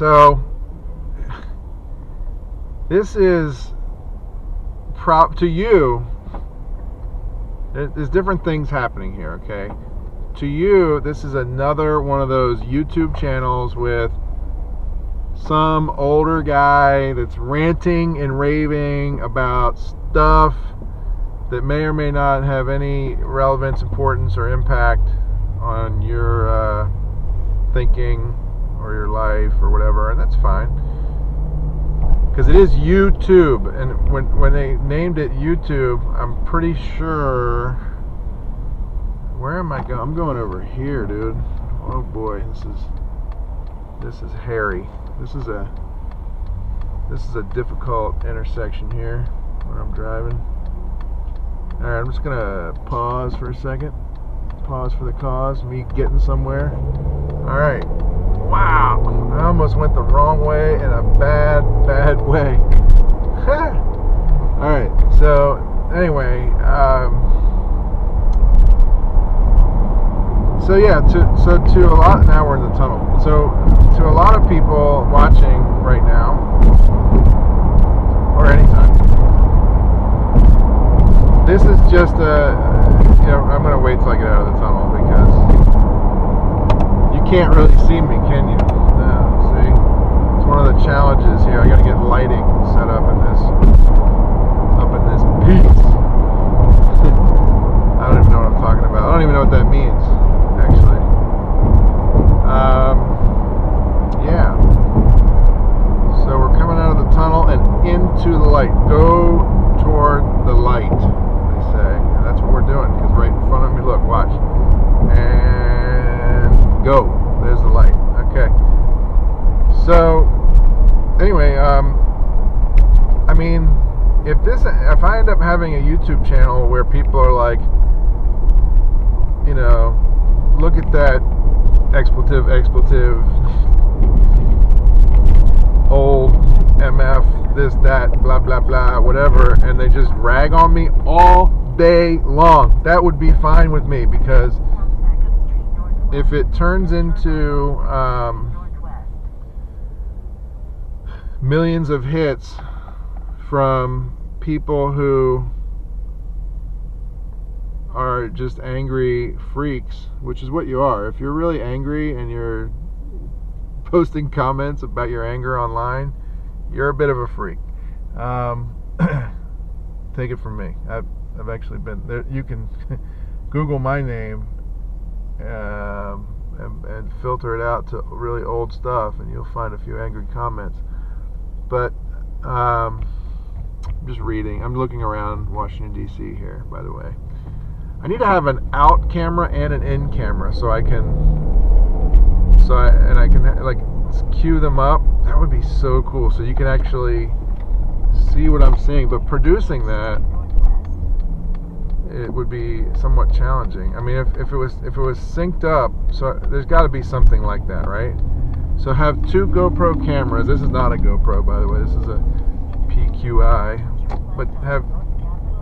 So this is to you. There's different things happening here, okay? To you, this is another one of those YouTube channels with some older guy that's ranting and raving about stuff that may or may not have any relevance, importance, or impact on your thinking or your life or whatever, and that's fine. Because it is YouTube, and when they named it YouTube, I'm pretty sure... Where am I going? I'm going over here, dude. Oh boy, this is hairy. This is a difficult intersection here when I'm driving. All right, I'm just gonna pause for a second. Pause for the cause. Me getting somewhere. All right. Wow, I almost went the wrong way in a bad way. All right. So anyway, so yeah. To a lot. Now we're in the tunnel. So to a lot of people watching right now, or anytime, this is just I'm gonna wait till I get out of the tunnel because you can't really see me, can you? No, see? It's one of the challenges here. I gotta get lighting set up in this piece. I don't even know what I'm talking about. I don't even know what that means, actually. Yeah. So we're coming out of the tunnel and into the light. Go toward the light, they say. And that's what we're doing, because right in front of me, look, watch. And go. There's the light. Okay. So, anyway, I mean, if I end up having a YouTube channel where people are like, look at that expletive, old MF, this, that, blah, blah, blah, whatever, and they just rag on me all day long, that would be fine with me, because if it turns into millions of hits from people who are just angry freaks, which is what you are. If you're really angry and you're posting comments about your anger online, you're a bit of a freak. Take it from me. I've actually been there. You can Google my name and filter it out to really old stuff, and you'll find a few angry comments. But I'm just reading. I'm looking around Washington, D.C. here, by the way. I need to have an out camera and an in camera so I can like cue them up. That would be so cool. So you can actually see what I'm seeing. But producing that, it would be somewhat challenging. I mean, if it was synced up, so there's got to be something like that, right? So have two GoPro cameras. This is not a GoPro, by the way. This is a PQI. But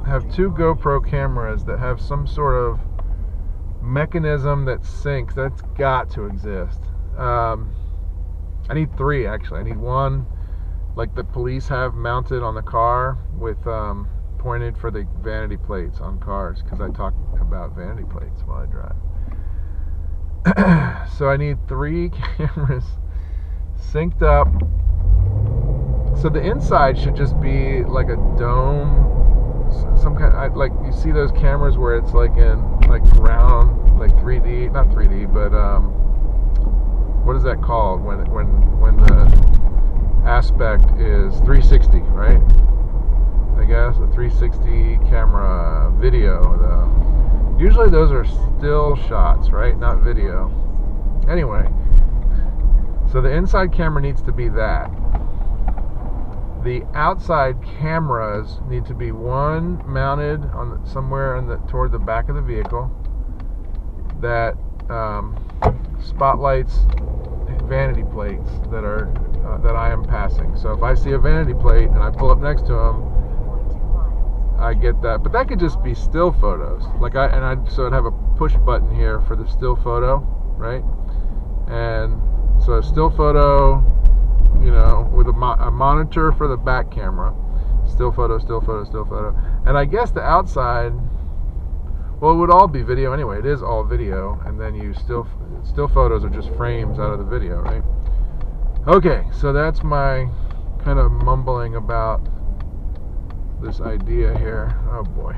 have two GoPro cameras that have some sort of mechanism that syncs. That's got to exist. I need three, actually. I need one like the police have mounted on the car with pointed for the vanity plates on cars, because I talk about vanity plates while I drive. So I need three cameras synced up. So the inside should just be like a dome, some kind. Like you see those cameras where it's like in like round, like 3D, not 3D, but what is that called when the aspect is 360, right? I guess a 360 camera video. Usually those are still shots, right? Not video. Anyway, so the inside camera needs to be that. The outside cameras need to be one mounted on somewhere toward the back of the vehicle that spotlights vanity plates that I am passing. So if I see a vanity plate and I pull up next to them, I get that. But that could just be still photos. So I'd have a push button here for the still photo, right? And so a still photo you know, with a monitor for the back camera. Still photo, still photo, still photo. And I guess the outside, well, it would all be video anyway. It is all video, and then you still photos are just frames out of the video, right? Okay, so that's my kind of mumbling about this idea here. Oh boy.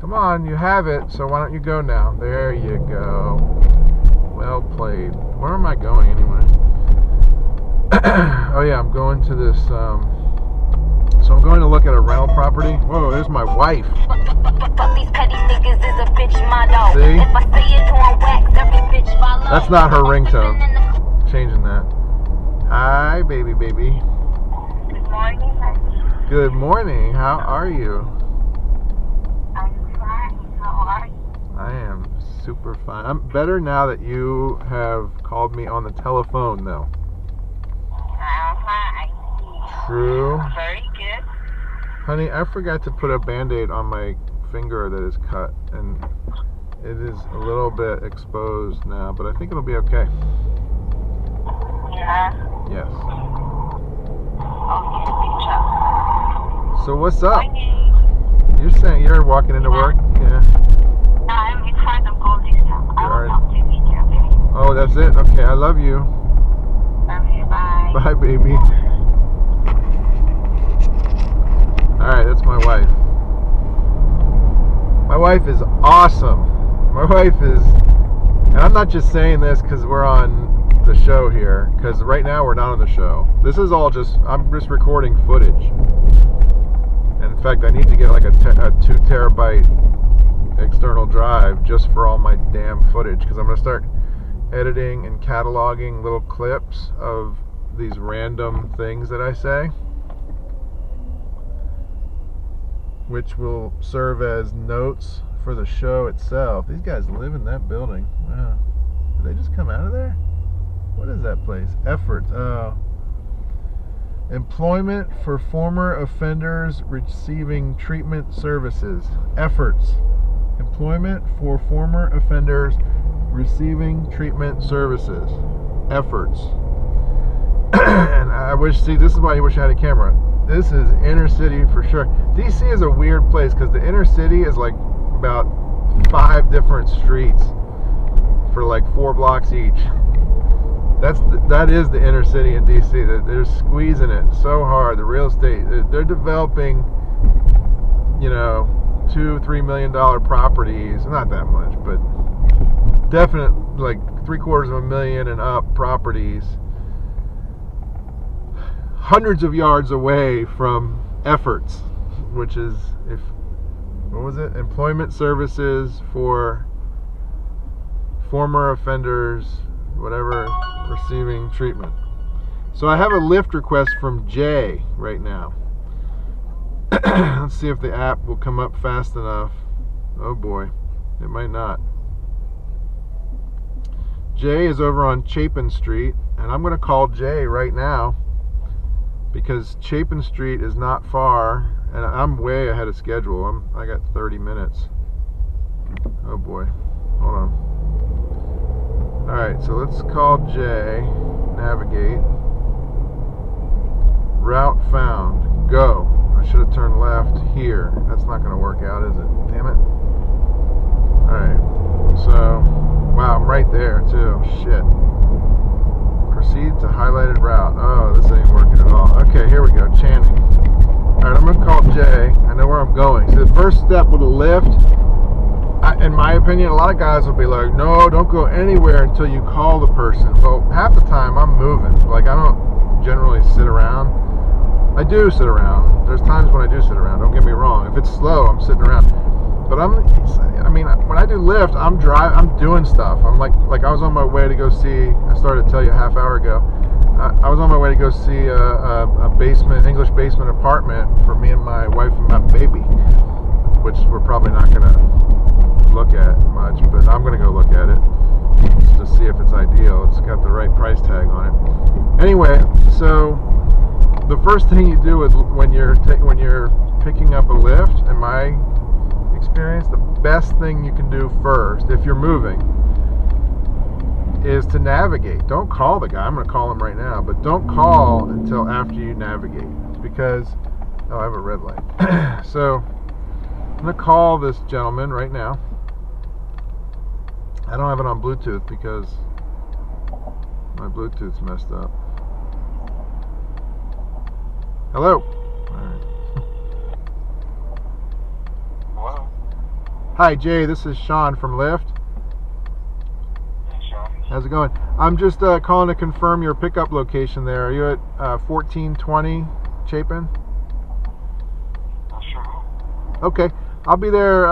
Come on, you have it, so why don't you go now? There you go. Well played. Where am I going anyway? Oh yeah, I'm going to this, so I'm going to look at a rental property. Whoa, there's my wife. See? That's not her ringtone. Changing that. Hi, baby. Good morning, honey. Good morning. How are you? I'm fine. How are you? I am super fine. I'm better now that you have called me on the telephone, though. Fine. True. Very good. Honey, I forgot to put a Band-Aid on my finger that is cut, and it is a little bit exposed now, but I think it'll be okay. Yeah. Yes. Okay, picture. So what's up? Morning. You're saying you're walking into work? Yeah. I'm in front of gold this time. I will talk to you later, okay? Oh, that's it? Okay, I love you. Love you. Bye. Bye, baby. Alright, that's my wife. My wife is awesome. My wife is, and I'm not just saying this because we're on the show here, because right now we're not on the show. This is all just, I'm just recording footage. And in fact, I need to get like a 2 terabyte external drive just for all my damn footage, because I'm going to start editing and cataloging little clips of these random things that I say, which will serve as notes for the show itself. These guys live in that building. Wow. Did they just come out of there? What is that place? Efforts. Oh. Employment for former offenders receiving treatment services. Efforts. Employment for former offenders receiving treatment services. Efforts. And I wish, see, this is why you wish I had a camera. This is inner city for sure. DC is a weird place because the inner city is like about 5 different streets for like 4 blocks each. That is the inner city in DC. They're squeezing it so hard. The real estate, they're developing, you know, $2-3 million properties. Not that much, but definite, like $750,000 and up properties, hundreds of yards away from Efforts, which is, what was it? Employment services for former offenders, whatever, receiving treatment. So I have a Lyft request from Jay right now. Let's see if the app will come up fast enough. Oh boy, it might not. Jay is over on Chapin Street, and I'm going to call Jay right now because Chapin Street is not far, and I'm way ahead of schedule. I got 30 minutes. Oh boy, hold on. Alright, so let's call Jay. Navigate. Route found. Go. I should have turned left here. That's not going to work out, is it? Damn it. Alright. So, wow, I'm right there, too. Shit. Proceed to highlighted route. Oh, this ain't working at all. Okay, here we go. Channing. Alright, I'm going to call Jay. I know where I'm going. So the first step with a Lyft, in my opinion, a lot of guys will be like, no, don't go anywhere until you call the person. Well, half the time I'm moving. Like, I don't generally sit around. I do sit around. There's times when I do sit around. Don't get me wrong. If it's slow, I'm sitting around. But I mean, when I do Lyft, I'm doing stuff. I'm like I was on my way to go see, I started to tell you a half hour ago, I was on my way to go see a English basement apartment for me and my wife and my baby, which we're probably not going to look at much, but I'm going to go look at it just to see if it's ideal. It's got the right price tag on it. Anyway, so the first thing you do is when you're picking up a Lyft, in my experience, the best thing you can do first, if you're moving, is to navigate. Don't call the guy. I'm going to call him right now, but don't call until after you navigate, because I have a red light. So I'm going to call this gentleman right now. I don't have it on Bluetooth because my Bluetooth's messed up. Hello. All right. Hello. Hi, Jay. This is Sean from Lyft. Hey, Sean. How's it going? I'm just calling to confirm your pickup location there. Are you at 1420 Chapin? Sure. Okay. I'll be there.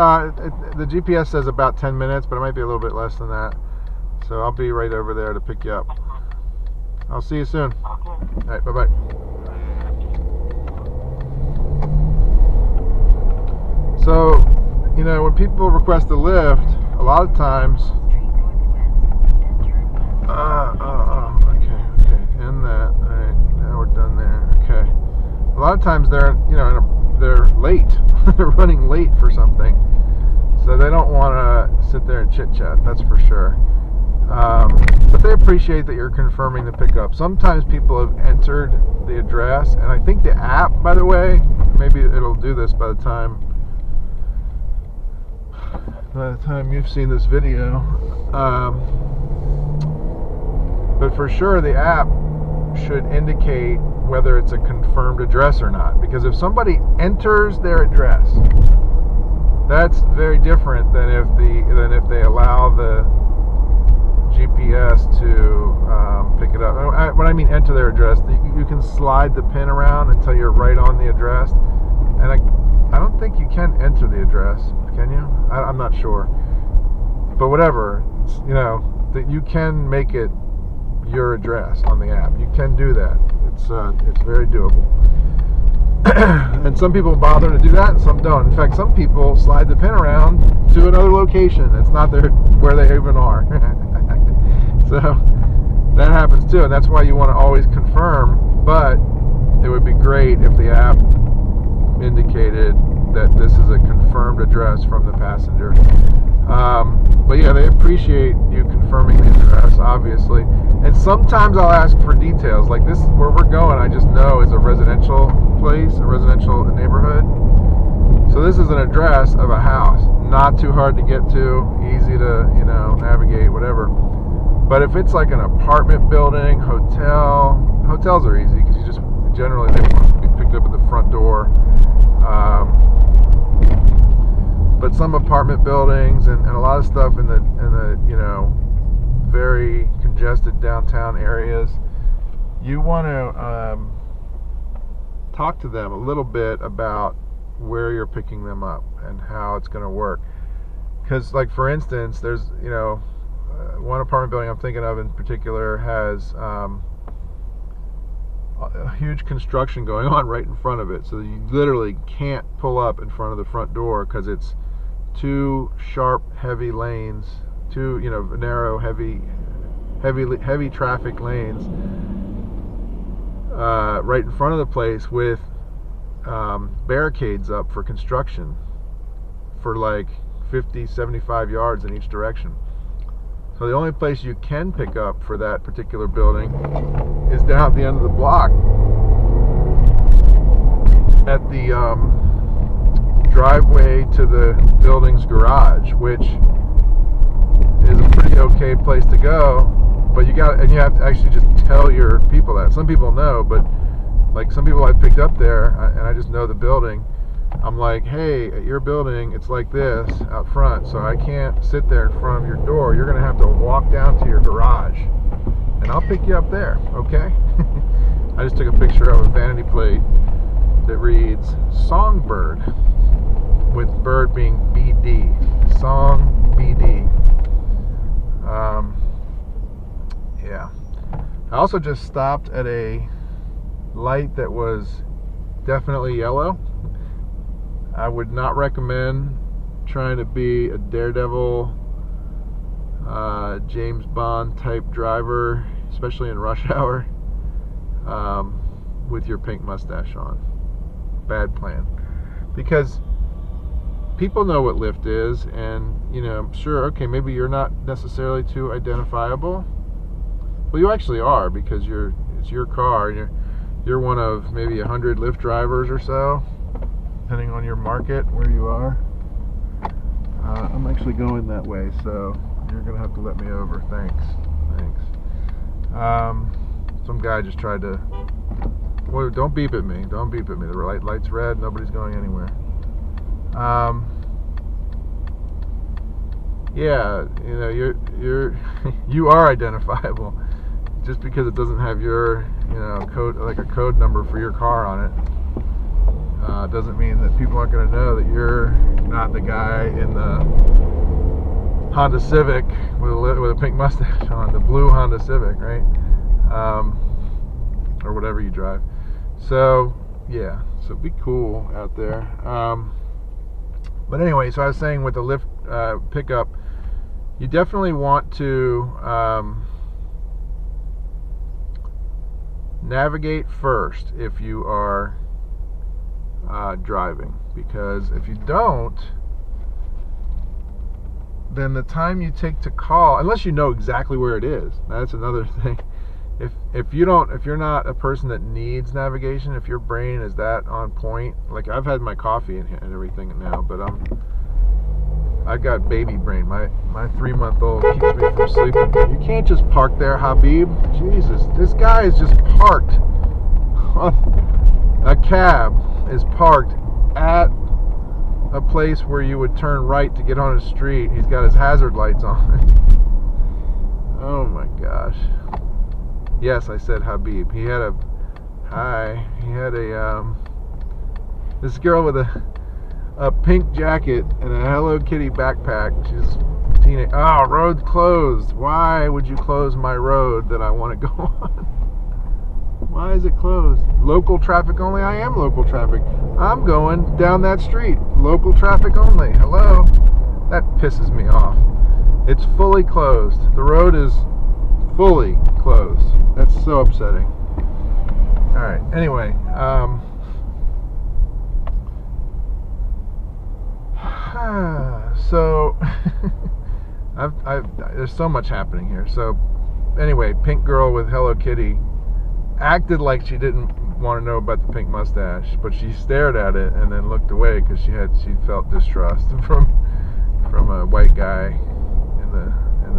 The GPS says about 10 minutes, but it might be a little bit less than that. So I'll be right over there to pick you up. I'll see you soon. Okay. All right. Bye-bye. So, you know, when people request a lift, a lot of times, okay, end that. All right, now we're done there. Okay, a lot of times they're, you know, they're late. They're running late for something, so they don't want to sit there and chit chat. That's for sure. But they appreciate that you're confirming the pickup. Sometimes people have entered the address, and I think the app, by the way, maybe it'll do this by the time you've seen this video, but for sure the app should indicate whether it's a confirmed address or not, because if somebody enters their address, that's very different than if they allow the GPS to pick it up. When I mean enter their address, you can slide the pin around until you're right on the address, and I don't think you can enter the address. Can you? I'm not sure. But whatever, you know, that you can make it your address on the app. You can do that. It's very doable. And some people bother to do that, and some don't. In fact, some people slide the pin around to another location. It's not where they even are. So that happens too, and that's why you want to always confirm. But it would be great if the app indicated that this is a confirmed address from the passenger. But yeah, they appreciate you confirming the address, obviously. And sometimes I'll ask for details, like this, where we're going, I just know is a residential place, a residential neighborhood. So this is an address of a house, not too hard to get to, easy to, you know, navigate, whatever. But if it's like an apartment building, hotels are easy because you just generally they want to be picked up at the front door. But some apartment buildings and a lot of stuff in the you know, very congested downtown areas, you want to talk to them a little bit about where you're picking them up and how it's going to work. Because, like, for instance, there's, you know, one apartment building I'm thinking of in particular has a huge construction going on right in front of it, so you literally can't pull up in front of the front door because it's two sharp, heavy lanes, two, you know, narrow, heavy traffic lanes right in front of the place with barricades up for construction for like 50, 75 yards in each direction. So the only place you can pick up for that particular building is down at the end of the block at the driveway to the building's garage, which is a pretty okay place to go, but you have to actually just tell your people that. Some people know, but like some people I picked up there, and I just know the building. I'm like, hey, at your building, it's like this out front, so I can't sit there in front of your door. You're going to have to walk down to your garage, and I'll pick you up there, okay? I just took a picture of a vanity plate that reads Songbird, with bird being BD. Song BD. Yeah. I also just stopped at a light that was definitely yellow. I would not recommend trying to be a daredevil, James Bond type driver, especially in rush hour, with your pink mustache on. Bad plan. Because people know what Lyft is, and, you know, sure, okay, maybe you're not necessarily too identifiable, Well, you actually are, because it's your car, and you're one of maybe 100 Lyft drivers or so, depending on your market where you are. I'm actually going that way, so you're gonna have to let me over. Thanks. Some guy just tried to. Well, don't beep at me. Don't beep at me. The light's red. Nobody's going anywhere. Yeah, you are identifiable. Just because it doesn't have your code, like a code number for your car on it, doesn't mean that people aren't going to know that you're not the guy in the Honda Civic with a pink mustache on, the blue Honda Civic, right? Or whatever you drive. So yeah, so be cool out there. But anyway, so I was saying with the Lyft pickup, you definitely want to navigate first if you are driving, because if you don't, then the time you take to call, unless you know exactly where it is, that's another thing. If you're not a person that needs navigation, if your brain is that on point, like I've had my coffee and everything now, but I've got baby brain. My 3-month-old keeps me from sleeping. You can't just park there, Habib. Jesus, this guy is just parked. A cab is parked at a place where you would turn right to get on a street. He's got his hazard lights on. Oh my gosh. Yes, I said Habib. He had a this girl with a pink jacket and a Hello Kitty backpack. She's a teenage. Oh, road closed. Why would you close my road that I want to go on? Why is it closed? Local traffic only? I am local traffic. I'm going down that street. Local traffic only. Hello? That pisses me off. It's fully closed. The road is fully closed. That's so upsetting. Alright, anyway. So, there's so much happening here. So, anyway, pink girl with Hello Kitty acted like she didn't want to know about the pink mustache, but she stared at it and then looked away because she felt distrust from a white guy in the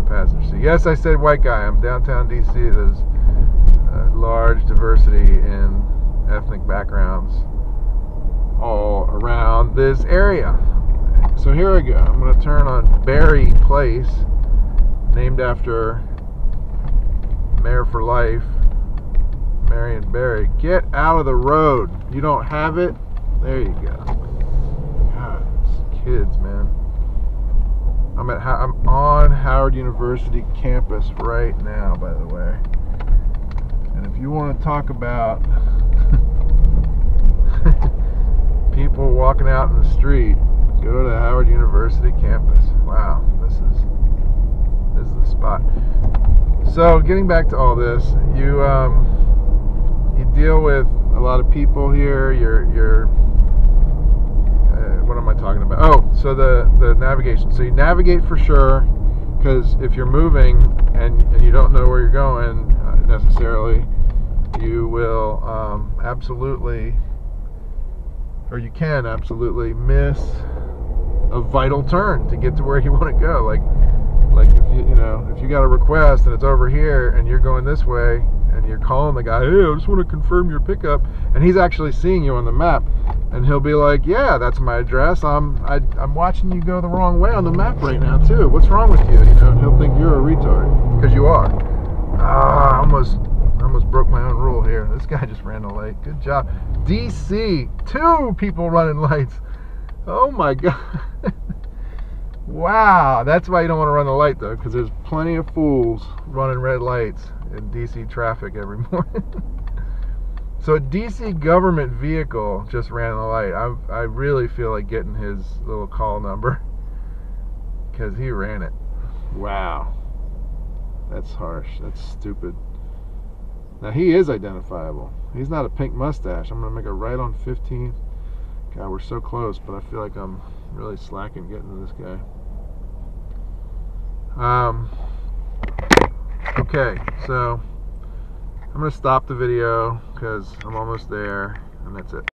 passenger seat. Yes, I said white guy. I'm downtown DC. There's a large diversity in ethnic backgrounds all around this area. So here I go. I'm going to turn on Barry Place, named after Mayor for Life, Marion Barry. Get out of the road. You don't have it? There you go. God, these kids, man. I'm on Howard University campus right now, by the way. And if you want to talk about people walking out in the street, go to Howard University campus. Wow, this is the spot. So, getting back to all this, you deal with a lot of people here. What am I talking about? Oh, so the navigation. So you navigate for sure, because if you're moving and you don't know where you're going necessarily, you will absolutely, or you can absolutely miss a vital turn to get to where you want to go. Like if you got a request and it's over here and you're going this way and you're calling the guy, hey, I just want to confirm your pickup, and he's actually seeing you on the map, and he'll be like, yeah, that's my address. I'm watching you go the wrong way on the map right now too. What's wrong with you? And he'll think you're a retard, because you are. I almost broke my own rule here. This guy just ran a light. Good job. DC, 2 people running lights. Oh my god. Wow, that's why you don't want to run the light though, because there's plenty of fools running red lights in DC traffic every morning. So a DC government vehicle just ran the light. I really feel like getting his little call number, because he ran it. Wow, that's harsh. That's stupid. Now he is identifiable. He's not a pink mustache. I'm gonna make a right on 15th. God, we're so close, but I feel like I'm really slacking getting to this guy. Okay, so I'm going to stop the video because I'm almost there, and that's it.